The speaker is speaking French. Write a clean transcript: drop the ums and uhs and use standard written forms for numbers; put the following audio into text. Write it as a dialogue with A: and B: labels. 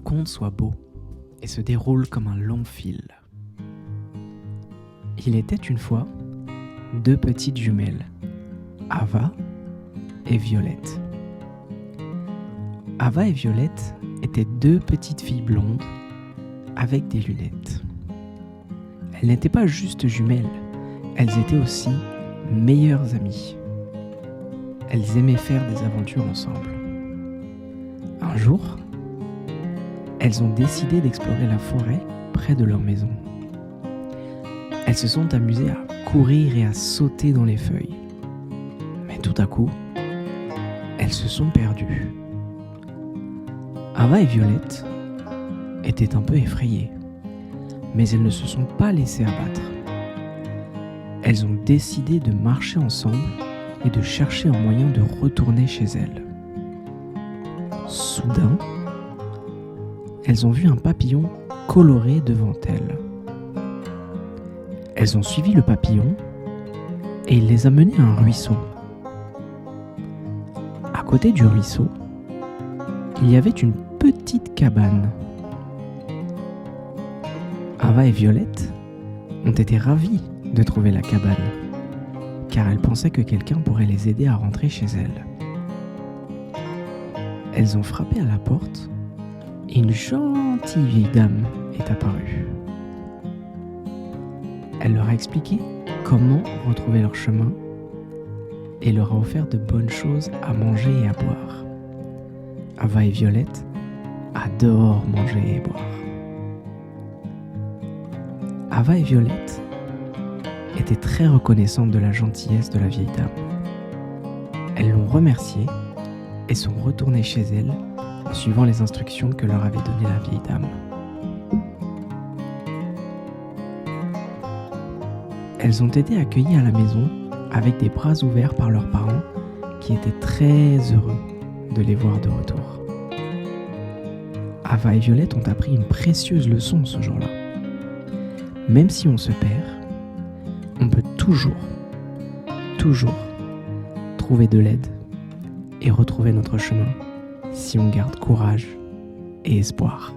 A: conte soit beau et se déroule comme un long fil. Il était une fois deux petites jumelles, Ava et Violette. Ava et Violette étaient deux petites filles blondes avec des lunettes. Elles n'étaient pas juste jumelles, elles étaient aussi meilleures amies. Elles aimaient faire des aventures ensemble. Un jour, elles ont décidé d'explorer la forêt près de leur maison. Elles se sont amusées à courir et à sauter dans les feuilles. Mais tout à coup, elles se sont perdues. Ava et Violette étaient un peu effrayées, mais elles ne se sont pas laissées abattre. Elles ont décidé de marcher ensemble et de chercher un moyen de retourner chez elles. Soudain, elles ont vu un papillon coloré devant elles. Elles ont suivi le papillon et il les a menés à un ruisseau. À côté du ruisseau, il y avait une petite cabane. Ava et Violette ont été ravies de trouver la cabane, car elles pensaient que quelqu'un pourrait les aider à rentrer chez elles. Elles ont frappé à la porte et une gentille vieille dame est apparue. Elle leur a expliqué comment retrouver leur chemin et leur a offert de bonnes choses à manger et à boire. Ava et Violette adorent manger et boire. Ava et Violette étaient très reconnaissantes de la gentillesse de la vieille dame. Elles l'ont remerciée et sont retournées chez elles en suivant les instructions que leur avait données la vieille dame. Elles ont été accueillies à la maison avec des bras ouverts par leurs parents qui étaient très heureux de les voir de retour. Ava et Violette ont appris une précieuse leçon ce jour-là. Même si on se perd, on peut toujours trouver de l'aide et retrouver notre chemin si on garde courage et espoir.